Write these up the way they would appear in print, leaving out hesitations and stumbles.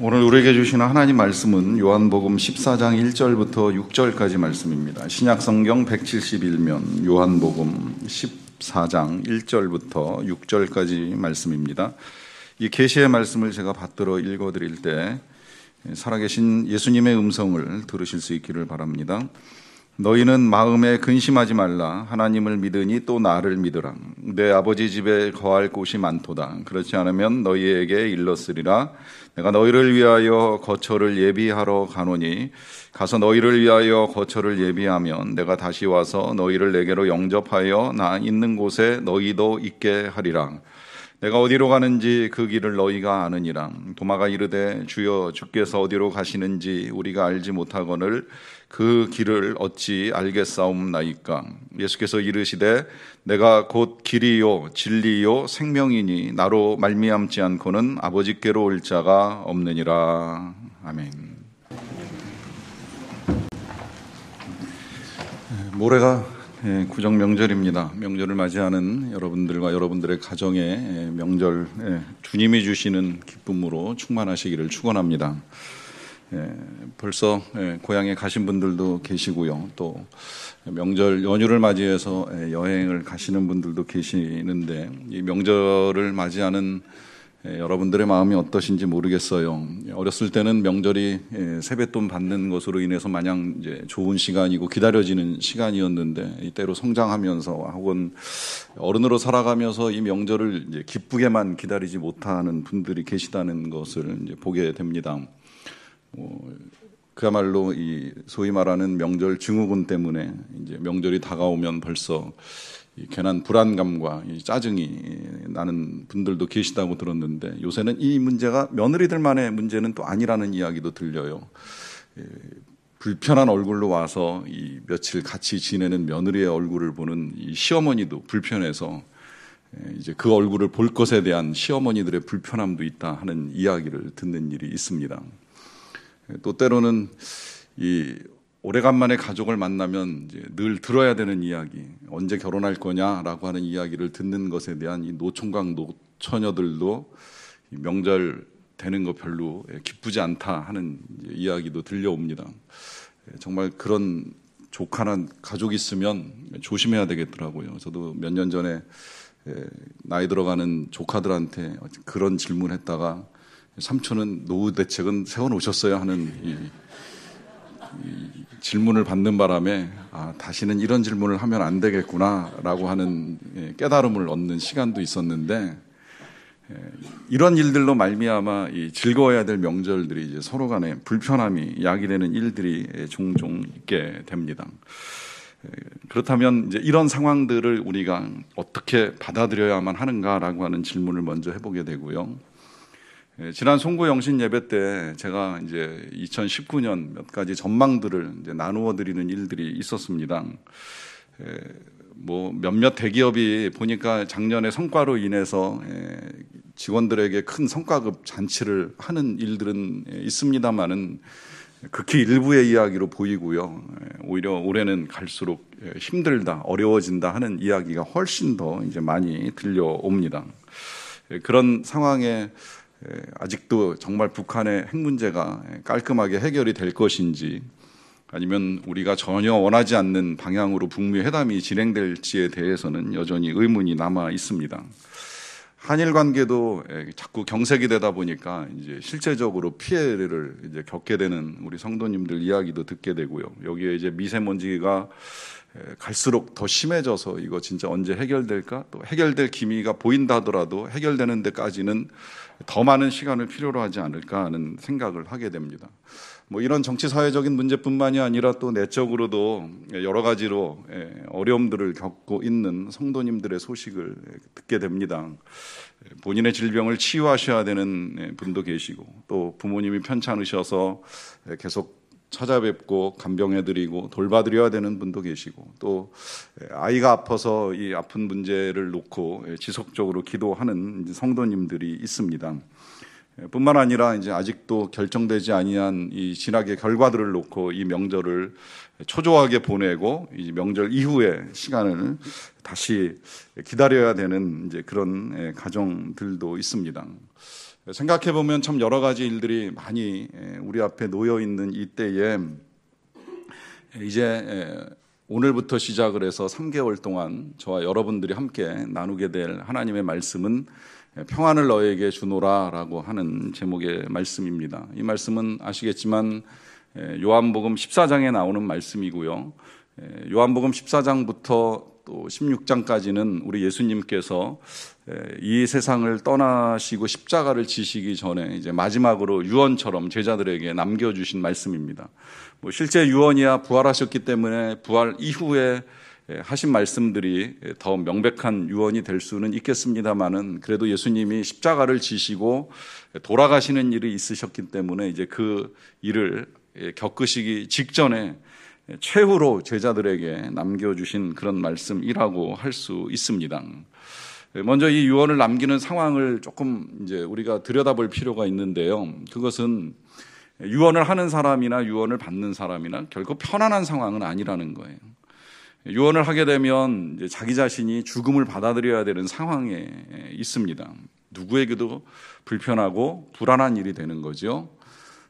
오늘 우리에게 주시는 하나님 말씀은 요한복음 14장 1절부터 6절까지 말씀입니다. 신약성경 171면 요한복음 14장 1절부터 6절까지 말씀입니다. 이 계시의 말씀을 제가 받들어 읽어드릴 때 살아계신 예수님의 음성을 들으실 수 있기를 바랍니다. 너희는 마음에 근심하지 말라. 하나님을 믿으니 또 나를 믿으라. 내 아버지 집에 거할 곳이 많도다. 그렇지 않으면 너희에게 일렀으리라. 내가 너희를 위하여 거처를 예비하러 가노니 가서 너희를 위하여 거처를 예비하면 내가 다시 와서 너희를 내게로 영접하여 나 있는 곳에 너희도 있게 하리라. 내가 어디로 가는지 그 길을 너희가 아느니라. 도마가 이르되 주여 주께서 어디로 가시는지 우리가 알지 못하거늘 그 길을 어찌 알겠사옵나이까. 예수께서 이르시되 내가 곧 길이요 진리요 생명이니 나로 말미암지 않고는 아버지께로 올 자가 없느니라. 아멘. 모레가 구정 명절입니다. 명절을 맞이하는 여러분들과 여러분들의 가정의 명절, 주님이 주시는 기쁨으로 충만하시기를 축원합니다. 벌써 고향에 가신 분들도 계시고요. 또 명절 연휴를 맞이해서 여행을 가시는 분들도 계시는데 이 명절을 맞이하는 여러분들의 마음이 어떠신지 모르겠어요. 어렸을 때는 명절이 세뱃돈 받는 것으로 인해서 마냥 이제 좋은 시간이고 기다려지는 시간이었는데 때로 성장하면서 혹은 어른으로 살아가면서 이 명절을 이제 기쁘게만 기다리지 못하는 분들이 계시다는 것을 이제 보게 됩니다. 그야말로 이 소위 말하는 명절 증후군 때문에 이제 명절이 다가오면 벌써 괜한 불안감과 짜증이 나는 분들도 계시다고 들었는데 요새는 이 문제가 며느리들만의 문제는 또 아니라는 이야기도 들려요. 불편한 얼굴로 와서 이 며칠 같이 지내는 며느리의 얼굴을 보는 이 시어머니도 불편해서 이제 그 얼굴을 볼 것에 대한 시어머니들의 불편함도 있다 하는 이야기를 듣는 일이 있습니다. 또 때로는 이 오래간만에 가족을 만나면 이제 늘 들어야 되는 이야기, 언제 결혼할 거냐라고 하는 이야기를 듣는 것에 대한 이 노총각 노처녀들도 명절 되는 거 별로 기쁘지 않다 하는 이야기도 들려옵니다. 정말 그런 조카나 가족이 있으면 조심해야 되겠더라고요. 저도 몇 년 전에 나이 들어가는 조카들한테 그런 질문을 했다가 삼촌은 노후 대책은 세워놓으셨어요 하는 이 질문을 받는 바람에 다시는 이런 질문을 하면 안 되겠구나라고 하는 깨달음을 얻는 시간도 있었는데 이런 일들로 말미암아 이 즐거워야 될 명절들이 이제 서로 간에 불편함이 야기되는 일들이 종종 있게 됩니다. 그렇다면 이제 이런 상황들을 우리가 어떻게 받아들여야만 하는가라고 하는 질문을 먼저 해보게 되고요. 지난 송구영신 예배 때 제가 이제 2019년 몇 가지 전망들을 이제 나누어 드리는 일들이 있었습니다. 뭐 몇몇 대기업이 보니까 작년에 성과로 인해서 직원들에게 큰 성과급 잔치를 하는 일들은 있습니다만은 극히 일부의 이야기로 보이고요. 오히려 올해는 갈수록 힘들다, 어려워진다 하는 이야기가 훨씬 더 이제 많이 들려옵니다. 그런 상황에 아직도 정말 북한의 핵 문제가 깔끔하게 해결이 될 것인지 아니면 우리가 전혀 원하지 않는 방향으로 북미 회담이 진행될지에 대해서는 여전히 의문이 남아 있습니다. 한일 관계도 자꾸 경색이 되다 보니까 이제 실제적으로 피해를 이제 겪게 되는 우리 성도님들 이야기도 듣게 되고요. 여기에 이제 미세먼지가 갈수록 더 심해져서 이거 진짜 언제 해결될까? 또 해결될 기미가 보인다 하더라도 해결되는 데까지는 더 많은 시간을 필요로 하지 않을까 하는 생각을 하게 됩니다. 뭐 이런 정치 사회적인 문제뿐만이 아니라 또 내적으로도 여러 가지로 어려움들을 겪고 있는 성도님들의 소식을 듣게 됩니다. 본인의 질병을 치유하셔야 되는 분도 계시고 또 부모님이 편찮으셔서 계속 찾아뵙고 간병해드리고 돌봐드려야 되는 분도 계시고 또 아이가 아파서 이 아픈 문제를 놓고 지속적으로 기도하는 성도님들이 있습니다. 뿐만 아니라 이제 아직도 결정되지 아니한 이 진학의 결과들을 놓고 이 명절을 초조하게 보내고 이 명절 이후의 시간을 다시 기다려야 되는 이제 그런 가정들도 있습니다. 생각해 보면 참 여러 가지 일들이 많이 우리 앞에 놓여 있는 이때에 이제 오늘부터 시작을 해서 3개월 동안 저와 여러분들이 함께 나누게 될 하나님의 말씀은 평안을 너에게 주노라라고 하는 제목의 말씀입니다. 이 말씀은 아시겠지만 요한복음 14장에 나오는 말씀이고요. 요한복음 14장부터 또 16장까지는 우리 예수님께서 이 세상을 떠나시고 십자가를 지시기 전에 이제 마지막으로 유언처럼 제자들에게 남겨주신 말씀입니다. 실제 유언이야 부활하셨기 때문에 부활 이후에 하신 말씀들이 더 명백한 유언이 될 수는 있겠습니다만은 그래도 예수님이 십자가를 지시고 돌아가시는 일이 있으셨기 때문에 이제 그 일을 겪으시기 직전에 최후로 제자들에게 남겨주신 그런 말씀이라고 할 수 있습니다. 먼저 이 유언을 남기는 상황을 조금 이제 우리가 들여다볼 필요가 있는데요. 그것은 유언을 하는 사람이나 유언을 받는 사람이나 결코 편안한 상황은 아니라는 거예요. 유언을 하게 되면 이제 자기 자신이 죽음을 받아들여야 되는 상황에 있습니다. 누구에게도 불편하고 불안한 일이 되는 거죠.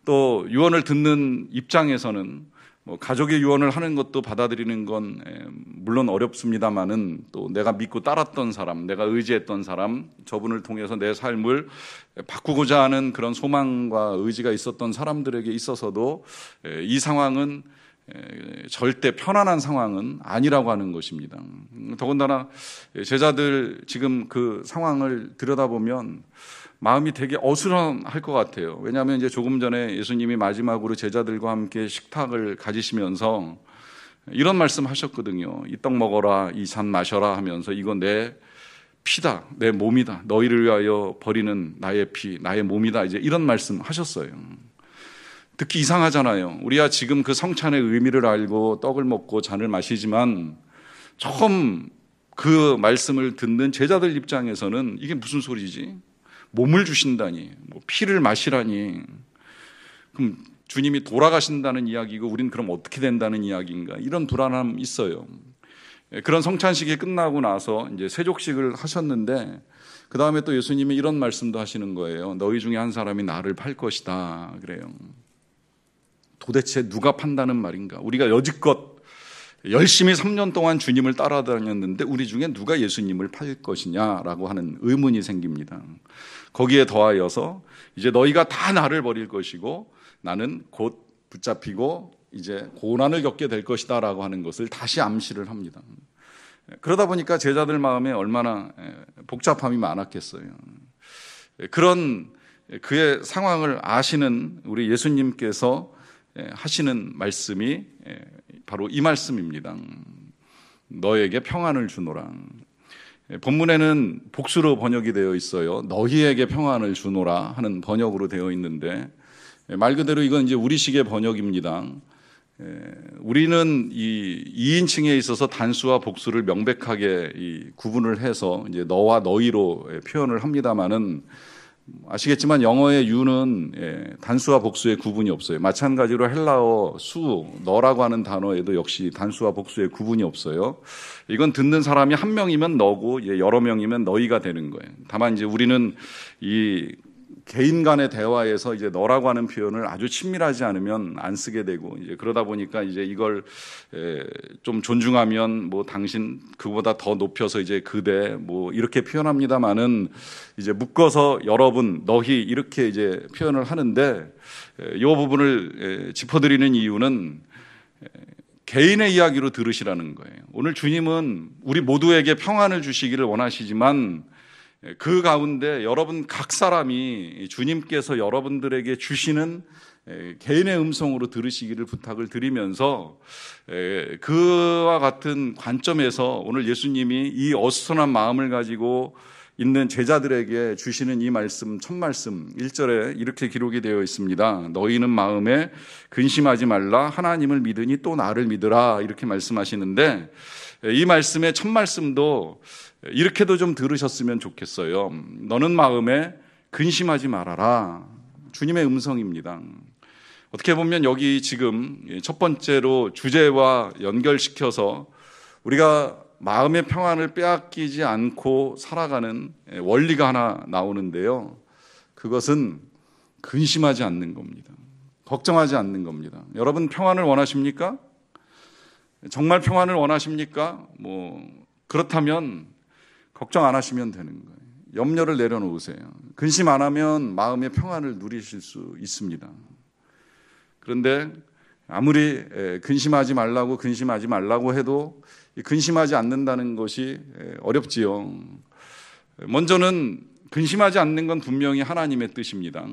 또 유언을 듣는 입장에서는 가족의 유언을 하는 것도 받아들이는 건 물론 어렵습니다만은 또 내가 믿고 따랐던 사람, 내가 의지했던 사람, 저분을 통해서 내 삶을 바꾸고자 하는 그런 소망과 의지가 있었던 사람들에게 있어서도 이 상황은 절대 편안한 상황은 아니라고 하는 것입니다. 더군다나 제자들 지금 그 상황을 들여다보면 마음이 되게 어수선할 것 같아요. 왜냐하면 이제 조금 전에 예수님이 마지막으로 제자들과 함께 식탁을 가지시면서 이런 말씀 하셨거든요. 이 떡 먹어라, 이 잔 마셔라 하면서 이건 내 피다, 내 몸이다. 너희를 위하여 버리는 나의 피, 나의 몸이다. 이제 이런 말씀 하셨어요. 듣기 이상하잖아요. 우리야 지금 그 성찬의 의미를 알고 떡을 먹고 잔을 마시지만 처음 그 말씀을 듣는 제자들 입장에서는 이게 무슨 소리지? 몸을 주신다니, 피를 마시라니, 그럼 주님이 돌아가신다는 이야기고 우린 그럼 어떻게 된다는 이야기인가? 이런 불안함이 있어요. 그런 성찬식이 끝나고 나서 이제 세족식을 하셨는데 그 다음에 또 예수님이 이런 말씀도 하시는 거예요. 너희 중에 한 사람이 나를 팔 것이다. 그래요. 도대체 누가 판다는 말인가? 우리가 여지껏 열심히 3년 동안 주님을 따라다녔는데 우리 중에 누가 예수님을 팔 것이냐라고 하는 의문이 생깁니다. 거기에 더하여서 이제 너희가 다 나를 버릴 것이고 나는 곧 붙잡히고 이제 고난을 겪게 될 것이다라고 하는 것을 다시 암시를 합니다. 그러다 보니까 제자들 마음에 얼마나 복잡함이 많았겠어요. 그런 그의 상황을 아시는 우리 예수님께서 하시는 말씀이 바로 이 말씀입니다. 너에게 평안을 주노라. 본문에는 복수로 번역이 되어 있어요. 너희에게 평안을 주노라 하는 번역으로 되어 있는데 말 그대로 이건 이제 우리식의 번역입니다. 우리는 이 2인칭에 있어서 단수와 복수를 명백하게 구분을 해서 이제 너와 너희로 표현을 합니다만은 아시겠지만 영어의 you는 단수와 복수의 구분이 없어요. 마찬가지로 헬라어 수, 너라고 하는 단어에도 역시 단수와 복수의 구분이 없어요. 이건 듣는 사람이 한 명이면 너고 여러 명이면 너희가 되는 거예요. 다만 이제 우리는 이 개인 간의 대화에서 이제 너라고 하는 표현을 아주 친밀하지 않으면 안 쓰게 되고 이제 그러다 보니까 이제 이걸 좀 존중하면 뭐 당신 그보다 더 높여서 이제 그대 뭐 이렇게 표현합니다만은 이제 묶어서 여러분 너희 이렇게 이제 표현을 하는데 이 부분을 짚어드리는 이유는 개인의 이야기로 들으시라는 거예요. 오늘 주님은 우리 모두에게 평안을 주시기를 원하시지만 그 가운데 여러분 각 사람이 주님께서 여러분들에게 주시는 개인의 음성으로 들으시기를 부탁을 드리면서 그와 같은 관점에서 오늘 예수님이 이 어수선한 마음을 가지고 있는 제자들에게 주시는 이 말씀, 첫 말씀 1절에 이렇게 기록이 되어 있습니다. 너희는 마음에 근심하지 말라. 하나님을 믿으니 또 나를 믿으라. 이렇게 말씀하시는데 이 말씀의 첫 말씀도 이렇게도 좀 들으셨으면 좋겠어요. 너는 마음에 근심하지 말아라. 주님의 음성입니다. 어떻게 보면 여기 지금 첫 번째로 주제와 연결시켜서 우리가 마음의 평안을 빼앗기지 않고 살아가는 원리가 하나 나오는데요. 그것은 근심하지 않는 겁니다. 걱정하지 않는 겁니다. 여러분 평안을 원하십니까? 정말 평안을 원하십니까? 그렇다면 걱정 안 하시면 되는 거예요. 염려를 내려놓으세요. 근심 안 하면 마음의 평안을 누리실 수 있습니다. 그런데 아무리 근심하지 말라고 해도 근심하지 않는다는 것이 어렵지요. 먼저는 근심하지 않는 건 분명히 하나님의 뜻입니다.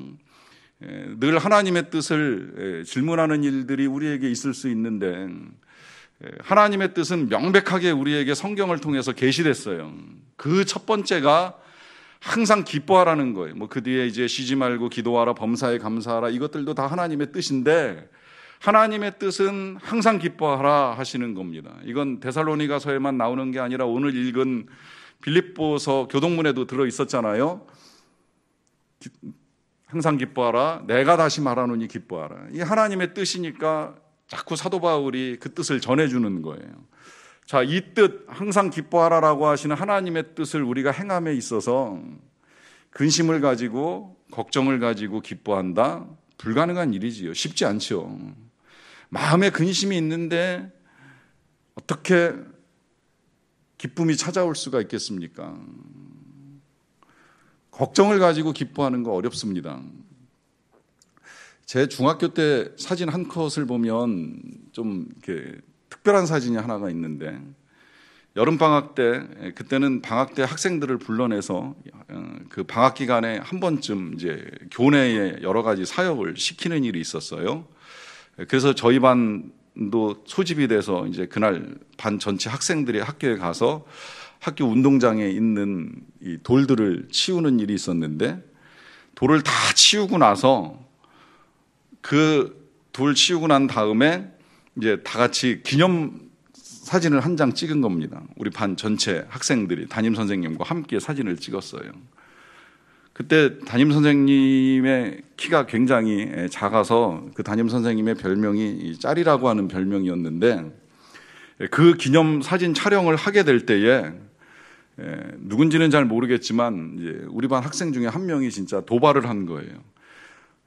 늘 하나님의 뜻을 질문하는 일들이 우리에게 있을 수 있는데 하나님의 뜻은 명백하게 우리에게 성경을 통해서 계시됐어요. 그 첫 번째가 항상 기뻐하라는 거예요. 그 뒤에 이제 쉬지 말고 기도하라, 범사에 감사하라, 이것들도 다 하나님의 뜻인데 하나님의 뜻은 항상 기뻐하라 하시는 겁니다. 이건 데살로니가서에만 나오는 게 아니라 오늘 읽은 빌립보서 교동문에도 들어 있었잖아요. 항상 기뻐하라, 내가 다시 말하노니 기뻐하라. 이 하나님의 뜻이니까 자꾸 사도 바울이 그 뜻을 전해주는 거예요. 자, 이 뜻, 항상 기뻐하라라고 하시는 하나님의 뜻을 우리가 행함에 있어서 근심을 가지고 걱정을 가지고 기뻐한다? 불가능한 일이지요. 쉽지 않죠. 마음에 근심이 있는데 어떻게 기쁨이 찾아올 수가 있겠습니까? 걱정을 가지고 기뻐하는 거 어렵습니다. 제 중학교 때 사진 한 컷을 보면 좀 이렇게 특별한 사진이 하나가 있는데 여름방학 때, 그때는 방학 때 학생들을 불러내서 그 방학 기간에 한 번쯤 이제 교내에 여러 가지 사역을 시키는 일이 있었어요. 그래서 저희 반도 소집이 돼서 이제 그날 반 전체 학생들이 학교에 가서 학교 운동장에 있는 이 돌들을 치우는 일이 있었는데 돌을 다 치우고 나서 그 돌 치우고 난 다음에 이제 다 같이 기념 사진을 한 장 찍은 겁니다. 우리 반 전체 학생들이 담임 선생님과 함께 사진을 찍었어요. 그때 담임 선생님의 키가 굉장히 작아서 그 담임 선생님의 별명이 짤이라고 하는 별명이었는데 그 기념 사진 촬영을 하게 될 때에 누군지는 잘 모르겠지만 이제 우리 반 학생 중에 한 명이 진짜 도발을 한 거예요.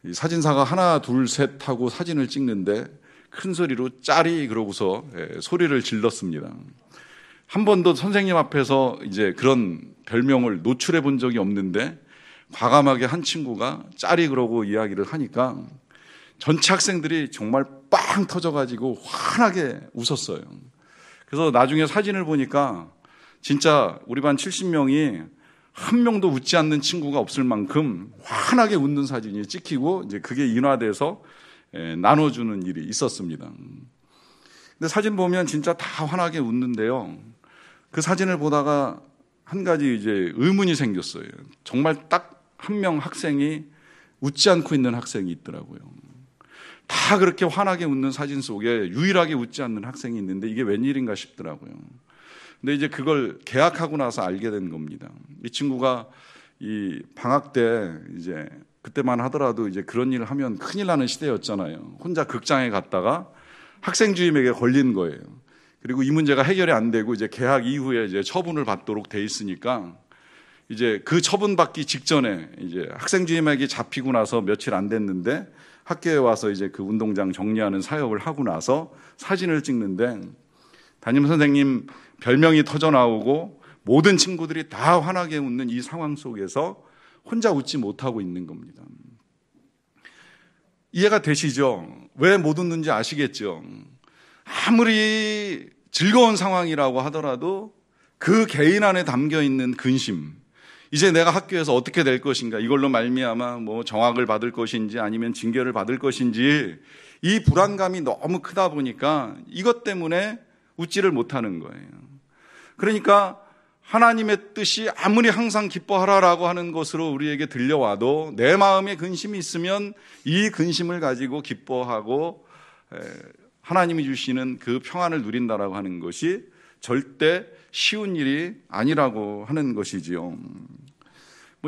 이 사진사가 하나 둘 셋 하고 사진을 찍는데 큰 소리로 짤이 그러고서 소리를 질렀습니다. 한 번도 선생님 앞에서 이제 그런 별명을 노출해 본 적이 없는데 과감하게 한 친구가 짤이 그러고 이야기를 하니까 전체 학생들이 정말 빵 터져가지고 환하게 웃었어요. 그래서 나중에 사진을 보니까 진짜 우리 반 70명이 한 명도 웃지 않는 친구가 없을 만큼 환하게 웃는 사진이 찍히고 이제 그게 인화돼서 나눠주는 일이 있었습니다. 근데 사진 보면 진짜 다 환하게 웃는데요. 그 사진을 보다가 한 가지 이제 의문이 생겼어요. 정말 딱 한 명 학생이 웃지 않고 있는 학생이 있더라고요. 다 그렇게 환하게 웃는 사진 속에 유일하게 웃지 않는 학생이 있는데 이게 웬일인가 싶더라고요. 근데 이제 그걸 개학하고 나서 알게 된 겁니다. 이 친구가 이 방학 때 이제 그때만 하더라도 이제 그런 일을 하면 큰일 나는 시대였잖아요. 혼자 극장에 갔다가 학생 주임에게 걸린 거예요. 그리고 이 문제가 해결이 안 되고 이제 개학 이후에 이제 처분을 받도록 돼 있으니까 이제 그 처분받기 직전에 이제 학생 주임에게 잡히고 나서 며칠 안 됐는데 학교에 와서 이제 그 운동장 정리하는 사역을 하고 나서 사진을 찍는데 담임 선생님 별명이 터져 나오고 모든 친구들이 다 환하게 웃는 이 상황 속에서 혼자 웃지 못하고 있는 겁니다. 이해가 되시죠? 왜 못 웃는지 아시겠죠? 아무리 즐거운 상황이라고 하더라도 그 개인 안에 담겨 있는 근심, 이제 내가 학교에서 어떻게 될 것인가, 이걸로 말미암아 정학을 받을 것인지 아니면 징계를 받을 것인지 이 불안감이 너무 크다 보니까 이것 때문에 웃지를 못하는 거예요. 그러니까 하나님의 뜻이 아무리 항상 기뻐하라라고 하는 것으로 우리에게 들려와도 내 마음에 근심이 있으면 이 근심을 가지고 기뻐하고 하나님이 주시는 그 평안을 누린다라고 하는 것이 절대 쉬운 일이 아니라고 하는 것이지요.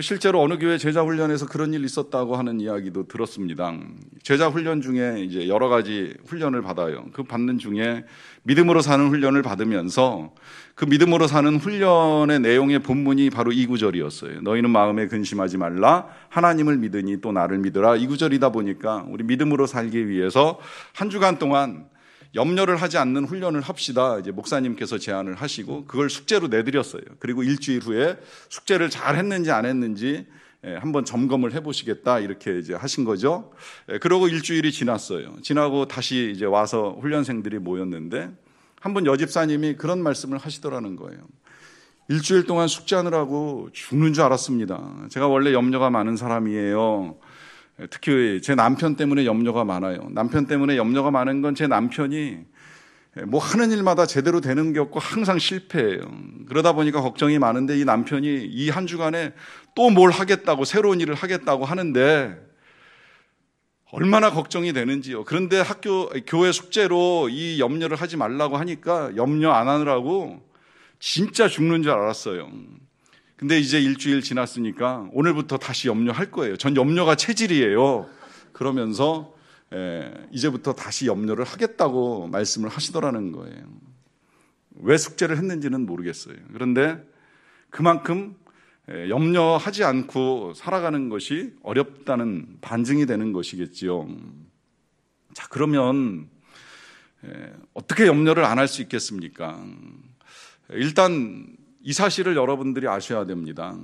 실제로 어느 교회 제자 훈련에서 그런 일이 있었다고 하는 이야기도 들었습니다. 제자 훈련 중에 이제 여러 가지 훈련을 받아요. 그 받는 중에 믿음으로 사는 훈련을 받으면서 그 믿음으로 사는 훈련의 내용의 본문이 바로 이 구절이었어요. 너희는 마음에 근심하지 말라. 하나님을 믿으니 또 나를 믿으라. 이 구절이다 보니까 우리 믿음으로 살기 위해서 한 주간 동안 염려를 하지 않는 훈련을 합시다. 이제 목사님께서 제안을 하시고 그걸 숙제로 내드렸어요. 그리고 일주일 후에 숙제를 잘 했는지 안 했는지 한번 점검을 해보시겠다 이렇게 이제 하신 거죠. 그러고 일주일이 지났어요. 지나고 다시 이제 와서 훈련생들이 모였는데 한 분 여집사님이 그런 말씀을 하시더라는 거예요. 일주일 동안 숙제하느라고 죽는 줄 알았습니다. 제가 원래 염려가 많은 사람이에요. 특히 제 남편 때문에 염려가 많아요. 남편 때문에 염려가 많은 건 제 남편이 뭐 하는 일마다 제대로 되는 게 없고 항상 실패해요. 그러다 보니까 걱정이 많은데 이 남편이 이 한 주간에 또 뭘 하겠다고 새로운 일을 하겠다고 하는데 얼마나 걱정이 되는지요. 그런데 교회 숙제로 이 염려를 하지 말라고 하니까 염려 안 하느라고 진짜 죽는 줄 알았어요. 근데 이제 일주일 지났으니까 오늘부터 다시 염려할 거예요. 전 염려가 체질이에요. 그러면서 이제부터 다시 염려를 하겠다고 말씀을 하시더라는 거예요. 왜 숙제를 했는지는 모르겠어요. 그런데 그만큼 염려하지 않고 살아가는 것이 어렵다는 반증이 되는 것이겠지요. 자, 그러면 어떻게 염려를 안 할 수 있겠습니까? 일단 이 사실을 여러분들이 아셔야 됩니다.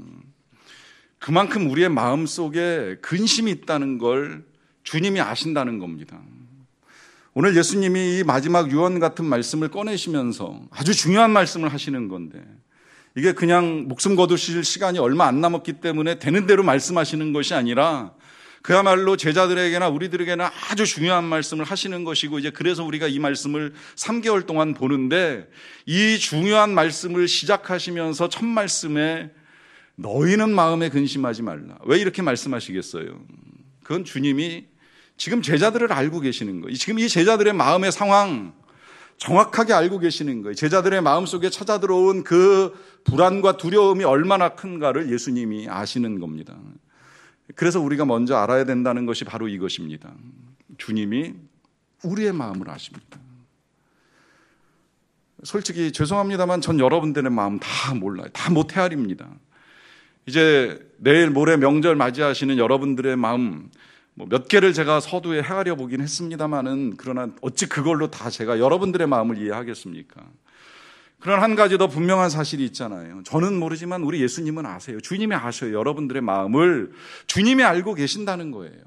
그만큼 우리의 마음속에 근심이 있다는 걸 주님이 아신다는 겁니다. 오늘 예수님이 이 마지막 유언 같은 말씀을 꺼내시면서 아주 중요한 말씀을 하시는 건데 이게 그냥 목숨 거두실 시간이 얼마 안 남았기 때문에 되는 대로 말씀하시는 것이 아니라 그야말로 제자들에게나 우리들에게나 아주 중요한 말씀을 하시는 것이고 이제 그래서 우리가 이 말씀을 3개월 동안 보는데 이 중요한 말씀을 시작하시면서 첫 말씀에 너희는 마음에 근심하지 말라. 왜 이렇게 말씀하시겠어요? 그건 주님이 지금 제자들을 알고 계시는 거예요. 지금 이 제자들의 마음의 상황 정확하게 알고 계시는 거예요. 제자들의 마음속에 찾아들어온 그 불안과 두려움이 얼마나 큰가를 예수님이 아시는 겁니다. 그래서 우리가 먼저 알아야 된다는 것이 바로 이것입니다. 주님이 우리의 마음을 아십니다. 솔직히 죄송합니다만 전 여러분들의 마음 다 몰라요. 다 못 헤아립니다. 이제 내일 모레 명절 맞이하시는 여러분들의 마음 몇 개를 제가 서두에 헤아려 보긴 했습니다만은 그러나 어찌 그걸로 다 제가 여러분들의 마음을 이해하겠습니까? 그런 한 가지 더 분명한 사실이 있잖아요. 저는 모르지만 우리 예수님은 아세요. 주님이 아셔요. 여러분들의 마음을 주님이 알고 계신다는 거예요.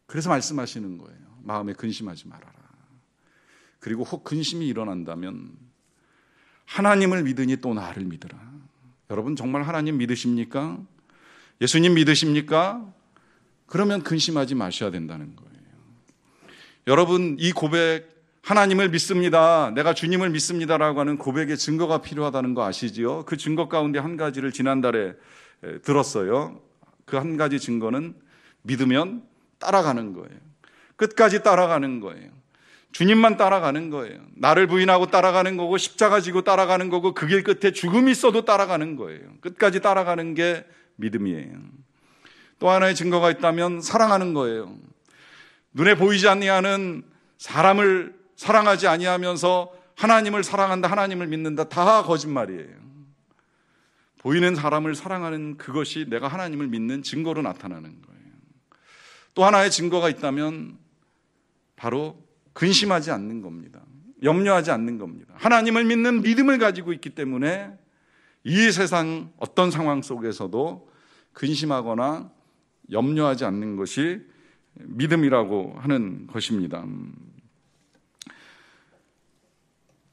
그래서 말씀하시는 거예요. 마음에 근심하지 말아라. 그리고 혹 근심이 일어난다면 하나님을 믿으니 또 나를 믿으라. 여러분 정말 하나님 믿으십니까? 예수님 믿으십니까? 그러면 근심하지 마셔야 된다는 거예요. 여러분 이 고백 하나님을 믿습니다. 내가 주님을 믿습니다라고 하는 고백의 증거가 필요하다는 거 아시지요? 그 증거 가운데 한 가지를 지난달에 들었어요. 그 한 가지 증거는 믿으면 따라가는 거예요. 끝까지 따라가는 거예요. 주님만 따라가는 거예요. 나를 부인하고 따라가는 거고 십자가 지고 따라가는 거고 그 길 끝에 죽음이 있어도 따라가는 거예요. 끝까지 따라가는 게 믿음이에요. 또 하나의 증거가 있다면 사랑하는 거예요. 눈에 보이지 아니하는 사람을 사랑하지 아니하면서 하나님을 사랑한다, 하나님을 믿는다, 다 거짓말이에요. 보이는 사람을 사랑하는 그것이 내가 하나님을 믿는 증거로 나타나는 거예요. 또 하나의 증거가 있다면 바로 근심하지 않는 겁니다. 염려하지 않는 겁니다. 하나님을 믿는 믿음을 가지고 있기 때문에 이 세상 어떤 상황 속에서도 근심하거나 염려하지 않는 것이 믿음이라고 하는 것입니다.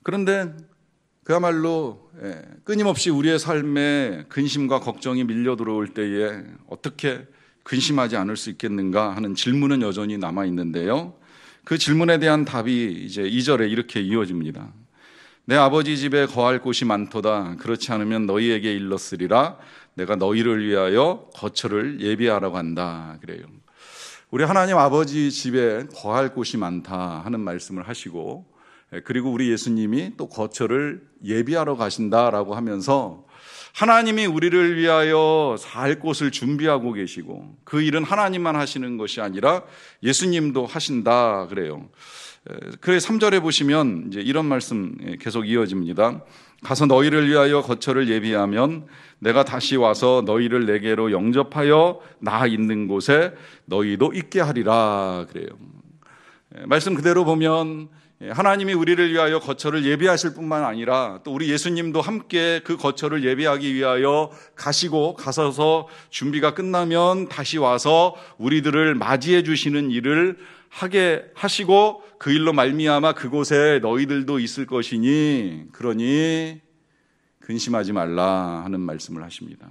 그런데 그야말로 끊임없이 우리의 삶에 근심과 걱정이 밀려 들어올 때에 어떻게 근심하지 않을 수 있겠는가 하는 질문은 여전히 남아 있는데요. 그 질문에 대한 답이 이제 2절에 이렇게 이어집니다. 내 아버지 집에 거할 곳이 많도다. 그렇지 않으면 너희에게 일렀으리라. 내가 너희를 위하여 거처를 예비하라고 한다. 그래요. 우리 하나님 아버지 집에 거할 곳이 많다 하는 말씀을 하시고 그리고 우리 예수님이 또 거처를 예비하러 가신다라고 하면서 하나님이 우리를 위하여 살 곳을 준비하고 계시고 그 일은 하나님만 하시는 것이 아니라 예수님도 하신다 그래요. 그래 3절에 보시면 이제 이런 말씀 계속 이어집니다. 가서 너희를 위하여 거처를 예비하면 내가 다시 와서 너희를 내게로 영접하여 나 있는 곳에 너희도 있게 하리라 그래요. 말씀 그대로 보면 하나님이 우리를 위하여 거처를 예비하실 뿐만 아니라 또 우리 예수님도 함께 그 거처를 예비하기 위하여 가셔서 준비가 끝나면 다시 와서 우리들을 맞이해 주시는 일을 하게 하시고 그 일로 말미암아 그곳에 너희들도 있을 것이니 그러니 근심하지 말라 하는 말씀을 하십니다.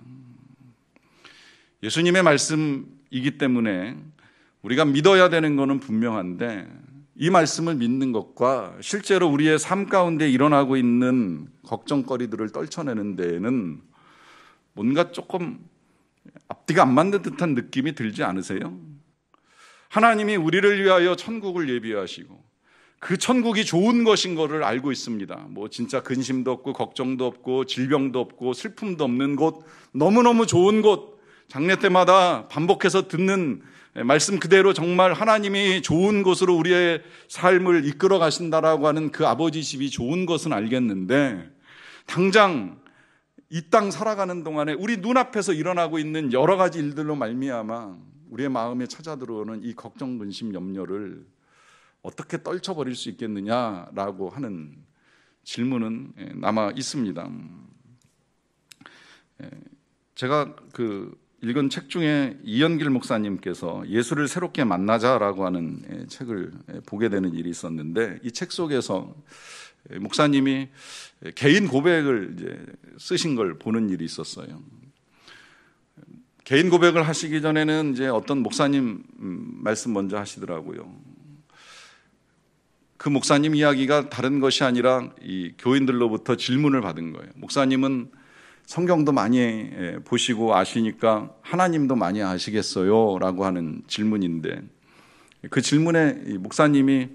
예수님의 말씀이기 때문에 우리가 믿어야 되는 것은 분명한데 이 말씀을 믿는 것과 실제로 우리의 삶 가운데 일어나고 있는 걱정거리들을 떨쳐내는 데에는 뭔가 조금 앞뒤가 안 맞는 듯한 느낌이 들지 않으세요? 하나님이 우리를 위하여 천국을 예비하시고 그 천국이 좋은 것인 것을 알고 있습니다. 뭐 진짜 근심도 없고 걱정도 없고 질병도 없고 슬픔도 없는 곳, 너무너무 좋은 곳, 장례 때마다 반복해서 듣는 말씀 그대로 정말 하나님이 좋은 곳으로 우리의 삶을 이끌어 가신다라고 하는 그 아버지 집이 좋은 것은 알겠는데 당장 이 땅 살아가는 동안에 우리 눈앞에서 일어나고 있는 여러 가지 일들로 말미암아 우리의 마음에 찾아들어오는 이 걱정, 근심, 염려를 어떻게 떨쳐버릴 수 있겠느냐라고 하는 질문은 남아 있습니다. 제가 읽은 책 중에 이현길 목사님께서 예수를 새롭게 만나자라고 하는 책을 보게 되는 일이 있었는데 이 책 속에서 목사님이 개인 고백을 이제 쓰신 걸 보는 일이 있었어요. 개인 고백을 하시기 전에는 이제 어떤 목사님 말씀 먼저 하시더라고요. 그 목사님 이야기가 다른 것이 아니라 이 교인들로부터 질문을 받은 거예요. 목사님은 성경도 많이 보시고 아시니까 하나님도 많이 아시겠어요? 라고 하는 질문인데 그 질문에 목사님이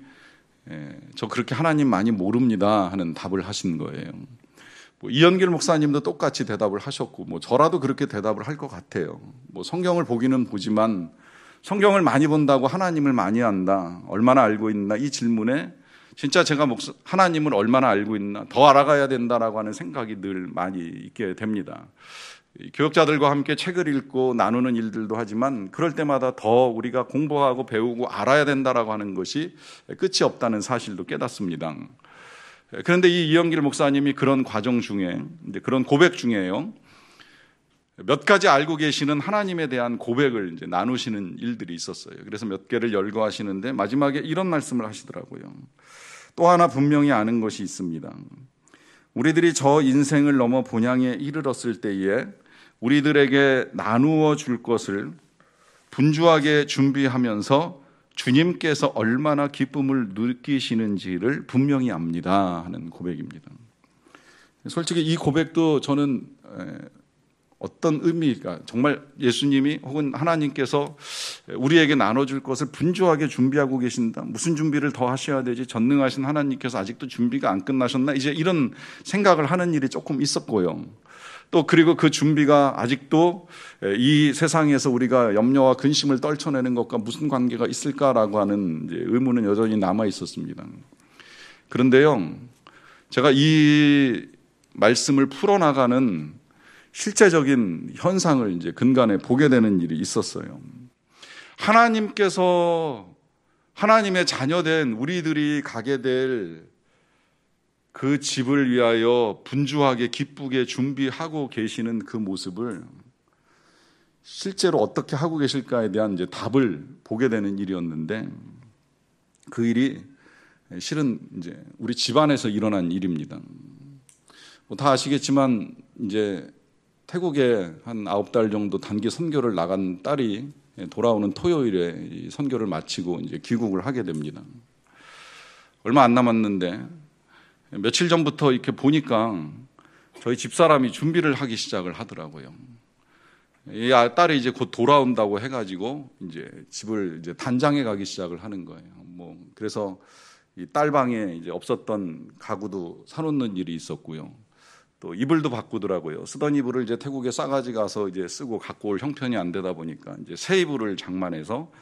저 그렇게 하나님 많이 모릅니다 하는 답을 하신 거예요. 이현길 목사님도 똑같이 대답을 하셨고 저라도 그렇게 대답을 할 것 같아요. 성경을 보기는 보지만 성경을 많이 본다고 하나님을 많이 안다, 얼마나 알고 있나, 이 질문에 진짜 제가 하나님을 얼마나 알고 있나, 더 알아가야 된다라고 하는 생각이 늘 많이 있게 됩니다. 교역자들과 함께 책을 읽고 나누는 일들도 하지만 그럴 때마다 더 우리가 공부하고 배우고 알아야 된다라고 하는 것이 끝이 없다는 사실도 깨닫습니다. 그런데 이 이영길 목사님이 그런 과정 중에, 이제 그런 고백 중에요, 몇 가지 알고 계시는 하나님에 대한 고백을 이제 나누시는 일들이 있었어요. 그래서 몇 개를 열거하시는데 마지막에 이런 말씀을 하시더라고요. 또 하나 분명히 아는 것이 있습니다. 우리들이 저 인생을 넘어 본향에 이르렀을 때에 우리들에게 나누어 줄 것을 분주하게 준비하면서 주님께서 얼마나 기쁨을 느끼시는지를 분명히 압니다 하는 고백입니다. 솔직히 이 고백도 저는 어떤 의미가, 정말 예수님이 혹은 하나님께서 우리에게 나눠줄 것을 분주하게 준비하고 계신다, 무슨 준비를 더 하셔야 되지, 전능하신 하나님께서 아직도 준비가 안 끝나셨나, 이제 이런 생각을 하는 일이 조금 있었고요. 또 그리고 그 준비가 아직도 이 세상에서 우리가 염려와 근심을 떨쳐내는 것과 무슨 관계가 있을까라고 하는 이제 의문은 여전히 남아 있었습니다. 그런데요, 제가 이 말씀을 풀어나가는 실제적인 현상을 이제 근간에 보게 되는 일이 있었어요. 하나님께서 하나님의 자녀된 우리들이 가게 될 그 집을 위하여 분주하게 기쁘게 준비하고 계시는 그 모습을 실제로 어떻게 하고 계실까에 대한 이제 답을 보게 되는 일이었는데, 그 일이 실은 이제 우리 집안에서 일어난 일입니다. 다 아시겠지만 이제 태국에 한 9달 정도 단기 선교를 나간 딸이 돌아오는 토요일에 이 선교를 마치고 이제 귀국을 하게 됩니다. 얼마 안 남았는데 며칠 전부터 이렇게 보니까 저희 집사람이 준비를 하기 시작을 하더라고요. 이 딸이 이제 곧 돌아온다고 해가지고 이제 집을 이제 단장해 가기 시작을 하는 거예요. 그래서 이 딸 방에 이제 없었던 가구도 사놓는 일이 있었고요. 또 이불도 바꾸더라고요. 쓰던 이불을 이제 태국에 싸가지 가서 이제 쓰고 갖고 올 형편이 안 되다 보니까 이제 새 이불을 장만해서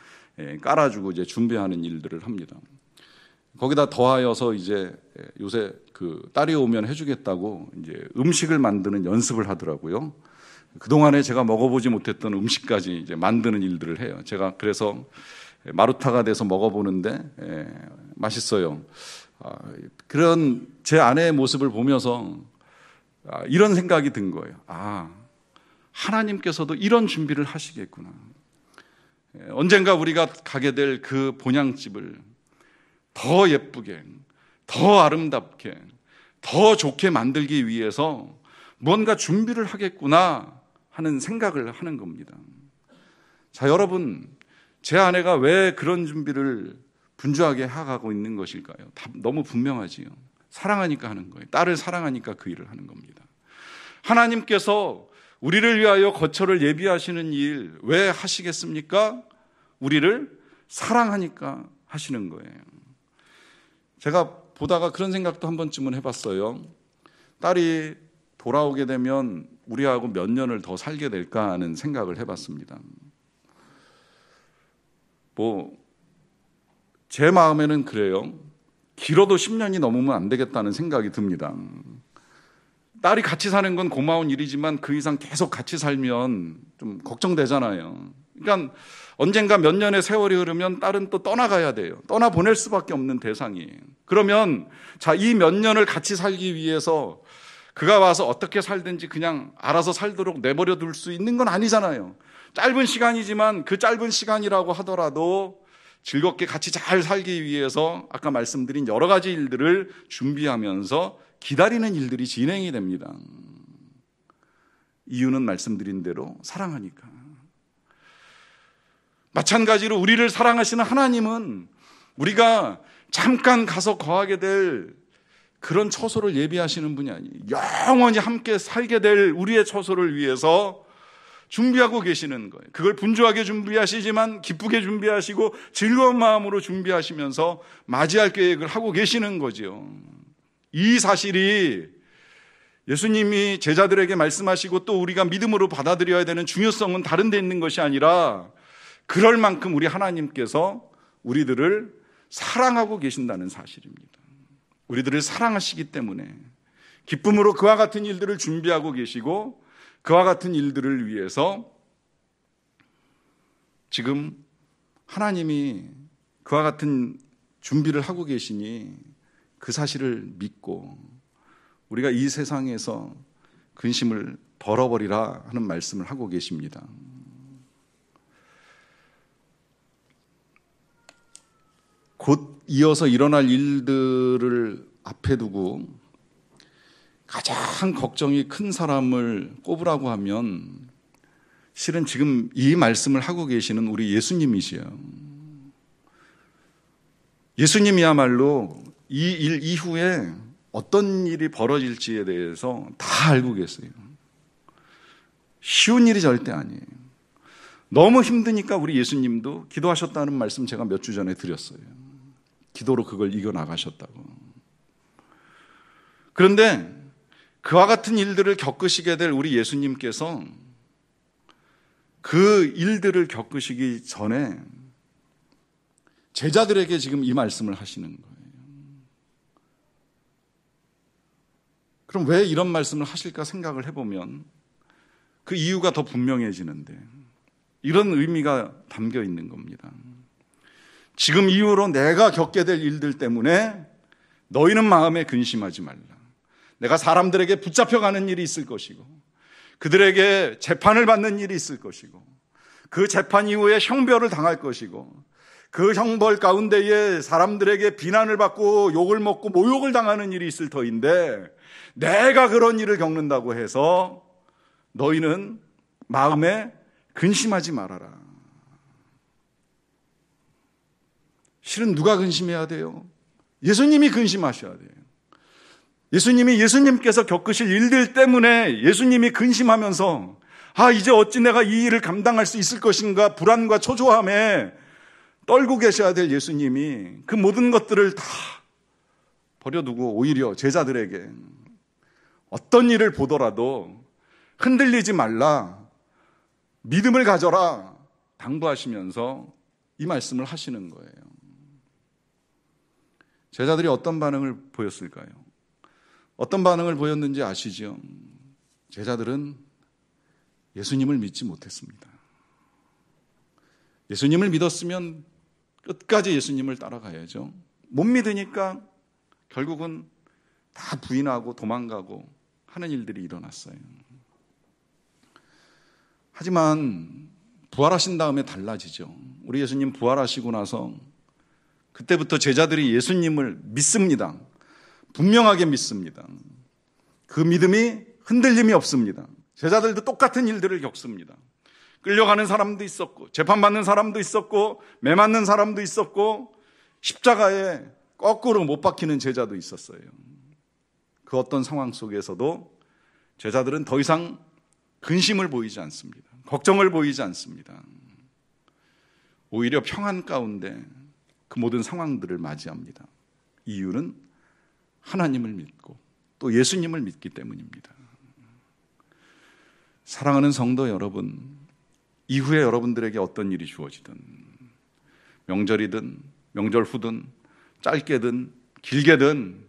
깔아주고 이제 준비하는 일들을 합니다. 거기다 더하여서 이제 요새 그 딸이 오면 해주겠다고 이제 음식을 만드는 연습을 하더라고요. 그동안에 제가 먹어보지 못했던 음식까지 이제 만드는 일들을 해요. 제가 그래서 마루타가 돼서 먹어보는데 맛있어요. 그런 제 아내의 모습을 보면서 이런 생각이 든 거예요. 하나님께서도 이런 준비를 하시겠구나. 언젠가 우리가 가게 될 그 본향집을 더 예쁘게, 더 아름답게, 더 좋게 만들기 위해서 뭔가 준비를 하겠구나 하는 생각을 하는 겁니다. 자, 여러분, 제 아내가 왜 그런 준비를 분주하게 해가고 있는 것일까요? 너무 분명하지요. 사랑하니까 하는 거예요. 딸을 사랑하니까 그 일을 하는 겁니다. 하나님께서 우리를 위하여 거처를 예비하시는 일 왜 하시겠습니까? 우리를 사랑하니까 하시는 거예요. 제가 보다가 그런 생각도 한 번쯤은 해봤어요. 딸이 돌아오게 되면 우리하고 몇 년을 더 살게 될까 하는 생각을 해봤습니다. 제 마음에는 그래요. 길어도 10년이 넘으면 안 되겠다는 생각이 듭니다. 딸이 같이 사는 건 고마운 일이지만 그 이상 계속 같이 살면 좀 걱정되잖아요. 그러니까 언젠가 몇 년의 세월이 흐르면 딸은 또 떠나가야 돼요. 떠나보낼 수밖에 없는 대상이에요. 그러면 이 몇 년을 같이 살기 위해서 그가 와서 어떻게 살든지 그냥 알아서 살도록 내버려 둘 수 있는 건 아니잖아요. 짧은 시간이지만 그 짧은 시간이라고 하더라도 즐겁게 같이 잘 살기 위해서 아까 말씀드린 여러 가지 일들을 준비하면서 기다리는 일들이 진행이 됩니다. 이유는 말씀드린 대로 사랑하니까. 마찬가지로 우리를 사랑하시는 하나님은 우리가 잠깐 가서 거하게 될 그런 처소를 예비하시는 분이 아니에요. 영원히 함께 살게 될 우리의 처소를 위해서 준비하고 계시는 거예요. 그걸 분주하게 준비하시지만 기쁘게 준비하시고 즐거운 마음으로 준비하시면서 맞이할 계획을 하고 계시는 거죠. 이 사실이 예수님이 제자들에게 말씀하시고 또 우리가 믿음으로 받아들여야 되는 중요성은 다른 데 있는 것이 아니라 그럴 만큼 우리 하나님께서 우리들을 사랑하고 계신다는 사실입니다. 우리들을 사랑하시기 때문에 기쁨으로 그와 같은 일들을 준비하고 계시고 그와 같은 일들을 위해서 지금 하나님이 그와 같은 준비를 하고 계시니 그 사실을 믿고 우리가 이 세상에서 근심을 덜어버리라 하는 말씀을 하고 계십니다. 곧 이어서 일어날 일들을 앞에 두고 가장 걱정이 큰 사람을 꼽으라고 하면 실은 지금 이 말씀을 하고 계시는 우리 예수님이시요. 예수님이야말로 이 일 이후에 어떤 일이 벌어질지에 대해서 다 알고 계세요. 쉬운 일이 절대 아니에요. 너무 힘드니까 우리 예수님도 기도하셨다는 말씀 제가 몇 주 전에 드렸어요. 기도로 그걸 이겨나가셨다고. 그런데 그와 같은 일들을 겪으시게 될 우리 예수님께서 그 일들을 겪으시기 전에 제자들에게 지금 이 말씀을 하시는 거예요. 그럼 왜 이런 말씀을 하실까 생각을 해보면 그 이유가 더 분명해지는데 이런 의미가 담겨 있는 겁니다. 지금 이후로 내가 겪게 될 일들 때문에 너희는 마음에 근심하지 말라. 내가 사람들에게 붙잡혀가는 일이 있을 것이고 그들에게 재판을 받는 일이 있을 것이고 그 재판 이후에 형벌을 당할 것이고 그 형벌 가운데에 사람들에게 비난을 받고 욕을 먹고 모욕을 당하는 일이 있을 터인데 내가 그런 일을 겪는다고 해서 너희는 마음에 근심하지 말아라. 실은 누가 근심해야 돼요? 예수님이 근심하셔야 돼요. 예수님께서 겪으실 일들 때문에 예수님이 근심하면서 이제 어찌 내가 이 일을 감당할 수 있을 것인가 불안과 초조함에 떨고 계셔야 될 예수님이 그 모든 것들을 다 버려두고 오히려 제자들에게 어떤 일을 보더라도 흔들리지 말라, 믿음을 가져라 당부하시면서 이 말씀을 하시는 거예요. 제자들이 어떤 반응을 보였을까요? 어떤 반응을 보였는지 아시죠? 제자들은 예수님을 믿지 못했습니다. 예수님을 믿었으면 끝까지 예수님을 따라가야죠. 못 믿으니까 결국은 다 부인하고 도망가고 하는 일들이 일어났어요. 하지만 부활하신 다음에 달라지죠. 우리 예수님 부활하시고 나서 그때부터 제자들이 예수님을 믿습니다. 분명하게 믿습니다. 그 믿음이 흔들림이 없습니다. 제자들도 똑같은 일들을 겪습니다. 끌려가는 사람도 있었고, 재판받는 사람도 있었고, 매 맞는 사람도 있었고, 십자가에 거꾸로 못 박히는 제자도 있었어요. 그 어떤 상황 속에서도 제자들은 더 이상 근심을 보이지 않습니다. 걱정을 보이지 않습니다. 오히려 평안 가운데 그 모든 상황들을 맞이합니다. 이유는 하나님을 믿고 또 예수님을 믿기 때문입니다. 사랑하는 성도 여러분, 이후에 여러분들에게 어떤 일이 주어지든, 명절이든 명절 후든 짧게든 길게든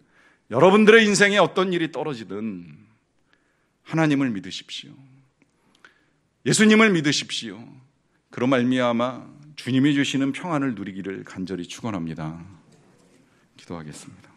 여러분들의 인생에 어떤 일이 떨어지든 하나님을 믿으십시오. 예수님을 믿으십시오. 그로 말미암아 주님이 주시는 평안을 누리기를 간절히 축원합니다. 기도하겠습니다.